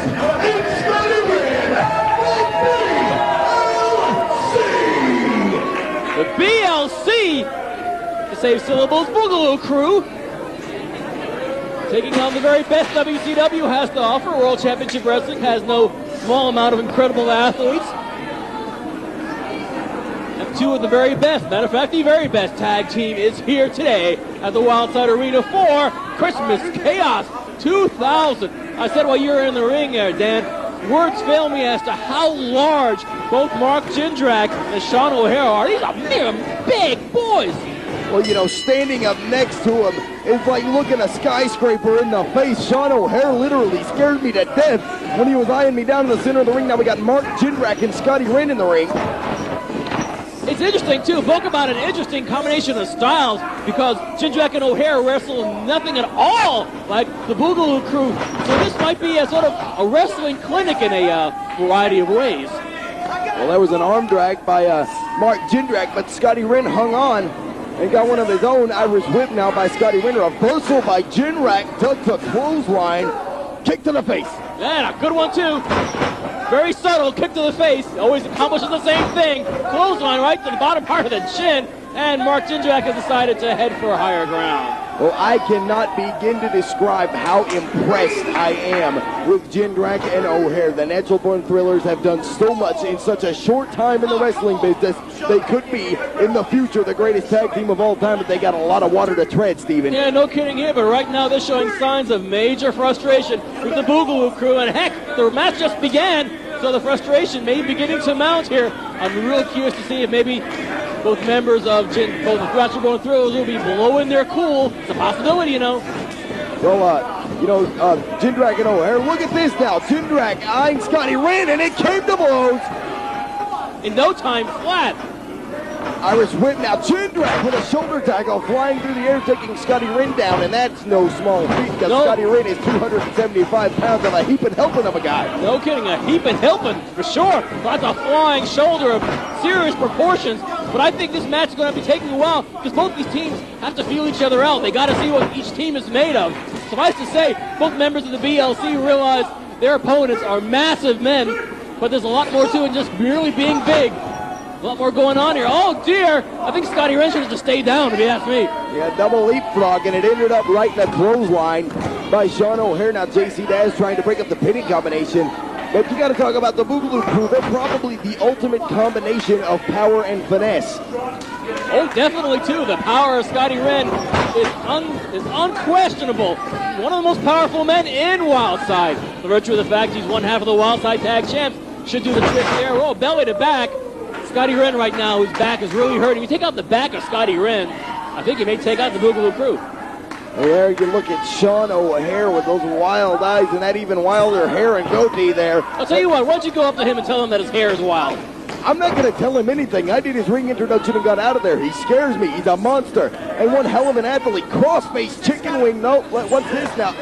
Daz and Scotty Rinn, the BLC, to save syllables, Boogaloo Crew, taking on the very best WCW has to offer. World Championship Wrestling has no small amount of incredible athletes. And two of the very best, matter of fact, the very best tag team is here today at the Wildside Arena for Christmas Chaos 2000. I said while you were in the ring there, Dan, words fail me as to how large both Mark Jindrak and Sean O'Haire are. These are big boys. Well, you know, standing up next to him is like looking a skyscraper in the face. Sean O'Haire literally scared me to death when he was eyeing me down in the center of the ring. Now we got Mark Jindrak and Scotty Rinn in the ring. It's interesting, too. Talk about an interesting combination of styles because Jindrak and O'Haire wrestle nothing at all like the Boogaloo Crew. So this might be a sort of a wrestling clinic in a variety of ways. Well, there was an arm drag by Mark Jindrak, but Scotty Rinn hung on and got one of his own. Irish whip now by Scotty Rinn. Reversal by Jindrak. Ducks a clothesline. Kick to the face. Yeah, a good one, too. Very subtle kick to the face. Always accomplishes the same thing. Clothesline right to the bottom part of the chin. And Mark Jindrak has decided to head for higher ground. Well, I cannot begin to describe how impressed I am with Jindrak and O'Haire. The Natural Born Thrillers have done so much in such a short time in the wrestling business. They could be, in the future, the greatest tag team of all time, but they got a lot of water to tread, Steven. Yeah, no kidding here, but right now they're showing signs of major frustration with the Boogaloo Crew. And heck, the match just began, so the frustration may be beginning to mount here. I'm real curious to see if maybe both members of both the Natural Born Thrillers will be blowing their cool. It's a possibility, you know. Well, Jindrak and O'Haire, look at this now. Jindrak eyeing Scotty Rinn, and it came to blows. In no time, flat. Irish whip now. Jindrak with a shoulder tackle flying through the air, taking Scotty Rinn down, and that's no small feat because Scotty Rinn is 275 pounds of a heaping helping of a guy. No kidding, a heaping helping for sure. That's a flying shoulder of serious proportions. But I think this match is going to be taking a while because both these teams have to feel each other out. They got to see what each team is made of. Suffice to say, both members of the BLC realize their opponents are massive men, but there's a lot more to it than just merely being big. A lot more going on here. Oh, dear. I think Scotty Rinn should have just stayed down, if you ask me. Yeah, double leapfrog, and it ended up right in the clothesline by Sean O'Haire. Now JC Daz trying to break up the pinning combination. But you got to talk about the Boogaloo Crew. They're probably the ultimate combination of power and finesse. Oh, definitely, too. The power of Scotty Rinn is unquestionable. One of the most powerful men in Wildside. The virtue of the fact he's one half of the Wildside Tag Champs should do the trick there. Oh, belly to back. Scotty Rinn right now, whose back is really hurting. If you take out the back of Scotty Rinn, I think he may take out the Boogaloo Crew. Well, there you look at Sean O'Haire with those wild eyes and that even wilder hair and goatee there. I'll tell you what, why don't you go up to him and tell him that his hair is wild? I'm not going to tell him anything. I did his ring introduction and got out of there. He scares me. He's a monster. And one hell of an athlete. Crossface chicken wing. No, what's this now?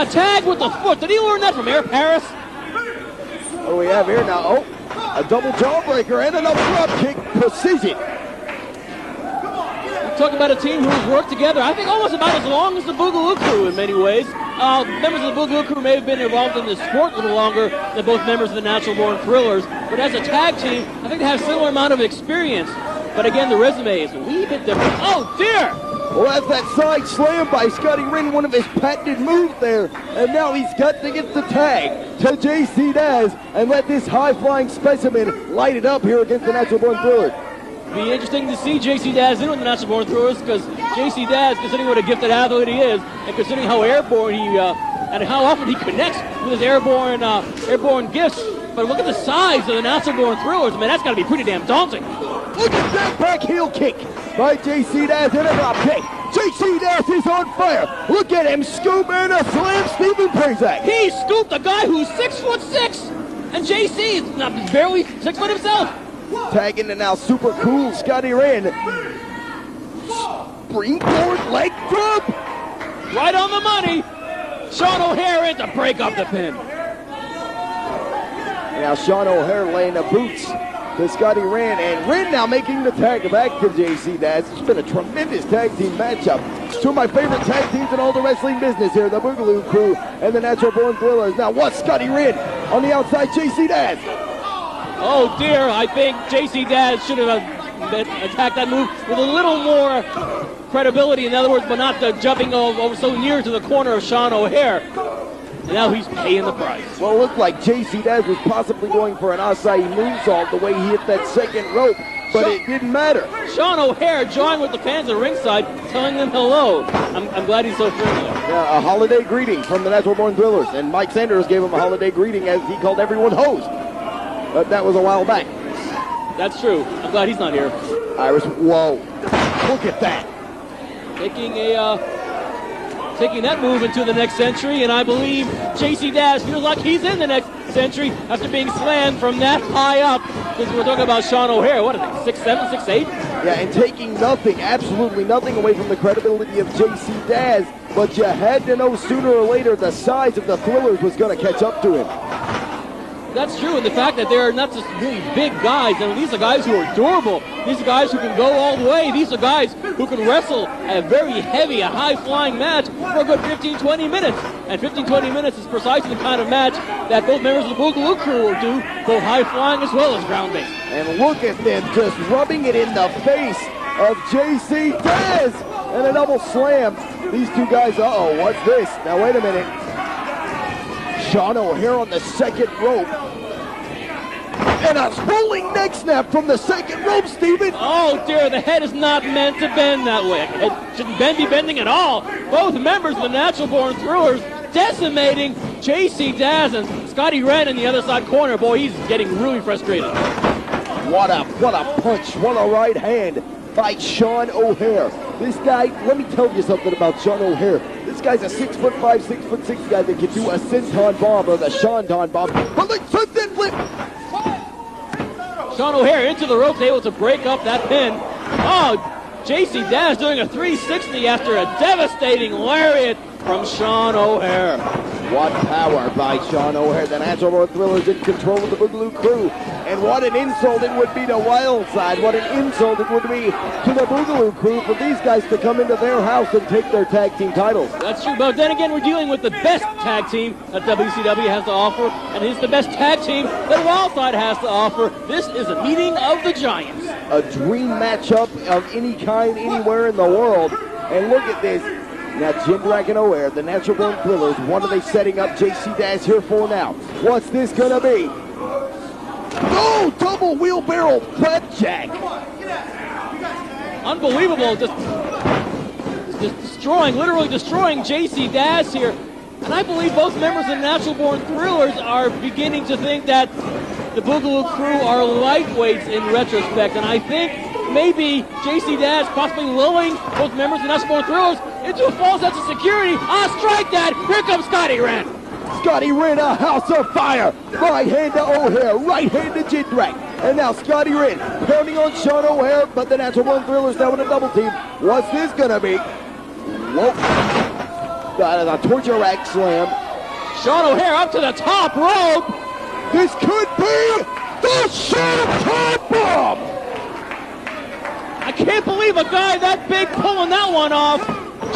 A tag with the foot. Did he learn that from Air Paris? What do we have here now? Oh, a double jawbreaker and another drop kick. Precision. Talk about a team who's worked together, I think almost about as long as the Boogaloo Crew in many ways. Members of the Boogaloo Crew may have been involved in this sport a little longer than both members of the Natural Born Thrillers, but as a tag team, I think they have a similar amount of experience. But again, the resume is a wee bit different. Oh, dear! Well, that's that side slam by Scotty Rinn, one of his patented moves there. And now he's got to get the tag to JC Daz and let this high-flying specimen light it up here against the Natural Born Thrillers. Be interesting to see JC Daz in with the Natural Born Thrillers because JC Daz, considering what a gifted athlete he is, and considering how airborne he and how often he connects with his airborne gifts. But look at the size of the Natural Born Thrillers, man. That's got to be pretty damn daunting. Look at that back heel kick by JC Daz and a drop kick. JC Daz is on fire. Look at him scoop and a slam Stephen Prazak. He scooped a guy who's 6'6", and JC is not barely 6 foot himself. Tagging to now super cool Scotty Rinn. Springboard leg drop. Right on the money. Sean O'Haire in to break up the pin. Now Sean O'Haire laying the boots to Scotty Rinn, and Rinn now making the tag back to JC Daz. It's been a tremendous tag team matchup. Two of my favorite tag teams in all the wrestling business here, the Boogaloo Crew and the Natural Born Thrillers. Now watch Scotty Red on the outside, JC Daz. Oh dear, I think JC Daz should have attacked that move with a little more credibility, in other words, but not jumping over so near to the corner of Sean O'Haire. And now he's paying the price. Well, it looked like JC Daz was possibly going for an Asai moonsault the way he hit that second rope, but it didn't matter. Sean O'Haire joined with the fans at ringside, telling them hello. I'm glad he's so friendly. Yeah, a holiday greeting from the Natural Born Thrillers, and Mike Sanders gave him a holiday greeting as he called everyone hoes. But that was a while back. That's true. I'm glad he's not here. Iris, whoa. Look at that. Taking that move into the next century, and I believe JC Daz feels like he's in the next century after being slammed from that high up. Because we're talking about Sean O'Haire, what is it, 6'7", 6'8"? Yeah, and taking nothing, absolutely nothing away from the credibility of JC Daz, but you had to know sooner or later the size of the Thrillers was going to catch up to him. That's true, and the fact that they're not just really big guys, and these are guys who are durable. These are guys who can go all the way. These are guys who can wrestle a very heavy, a high-flying match for a good 15-20 minutes. And 15-20 minutes is precisely the kind of match that both members of the Boogaloo Crew will do, both high-flying as well as ground-based. And look at them just rubbing it in the face of JC Daz, and a double slam. These two guys, uh-oh, what's this? Now, wait a minute. Sean O'Haire on the second rope. And a rolling neck snap from the second rope, Steven. Oh dear, the head is not meant to bend that way. It shouldn't be bending at all. Both members of the Natural Born Thrillers decimating JC Daz and Scotty Red in the other side corner. Boy, he's getting really frustrated. What a punch, what a right hand by Sean O'Haire. This guy, let me tell you something about Sean O'Haire. This guy's a 6'5", 6'6" guy that can do a senton bomb or the Shandon bomb. But look, sunset flip. Sean O'Haire into the ropes, able to break up that pin. Oh, JC Daz doing a 360 after a devastating lariat from Sean O'Haire. What power by Sean O'Haire. The Natural Born Thrillers in control of the Boogaloo Crew. And what an insult it would be to Wildside. What an insult it would be to the Boogaloo Crew for these guys to come into their house and take their tag team titles. That's true, but then again, we're dealing with the best tag team that WCW has to offer, and it's the best tag team that Wildside has to offer. This is a meeting of the giants. A dream matchup of any kind, anywhere in the world. And look at this. Now, Jindrak and O'Haire, the Natural Born Thrillers, what are they setting up JC Daz here for now? What's this going to be? Oh, double wheelbarrow flapjack. Unbelievable, just destroying, literally destroying JC Daz here. And I believe both members of the Natural Born Thrillers are beginning to think that the Boogaloo Crew are lightweights in retrospect. And I think maybe JC Daz possibly lulling both members of the Natural Born Thrillers into a false sense of security. Strike that! Here comes Scotty Red. Scotty Red, a house of fire. Right hand to O'Haire, right hand to Jindrak. And now Scotty Red pounding on Sean O'Haire, but the Natural Born Thrillers now in a double team. What's this gonna be? Whoa. Got a torture rack slam. Sean O'Haire up to the top rope. This could be the Shanton Bomb. I can't believe a guy that big pulling that one off.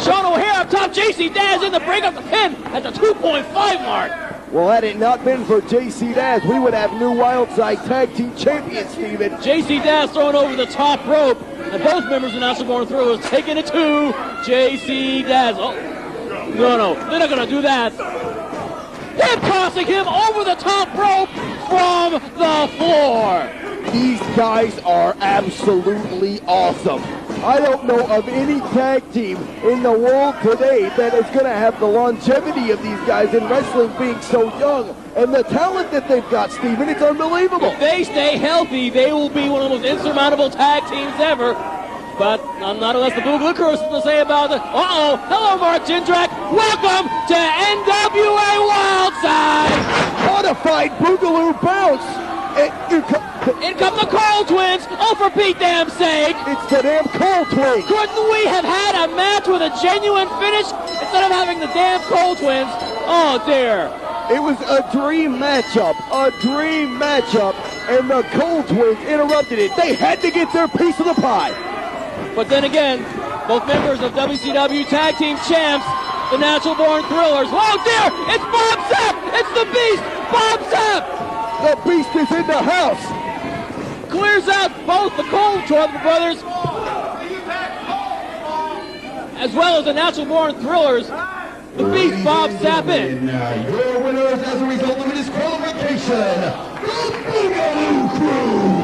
Sean O'Haire up top, JC Daz in the break up the pin at the 2.5 mark. Well, had it not been for JC Daz, we would have new Wildside Tag Team Champions, Steven. JC Daz thrown over the top rope, and both members of Natural Born Thrillers taking it to JC Daz. Oh, no, they're not going to do that. They're tossing him over the top rope from the floor. These guys are absolutely awesome. I don't know of any tag team in the world today that is going to have the longevity of these guys in wrestling being so young. And the talent that they've got, Steven, it's unbelievable. If they stay healthy, they will be one of the most insurmountable tag teams ever. But not unless the Boogaloo Crew has to say about it. Uh-oh. Hello, Mark Jindrak. Welcome to NWA Wildside. Modified Boogaloo bounce. In come the Cole Twins. Oh, for Pete damn sake. It's the damn Cole Twins. Couldn't we have had a match with a genuine finish instead of having the damn Cole Twins? Oh, dear. It was a dream matchup, and the Cole Twins interrupted it. They had to get their piece of the pie. But then again, both members of WCW Tag Team Champs, the Natural Born Thrillers. Oh dear, it's Bob Sapp! It's the Beast, Bob Sapp! The Beast is in the house. Clears out both the Cole brothers, as well as the Natural Born Thrillers. The Beast, Bob Sapp in. Your winners as a result of a disqualification, the Boogaloo Crew.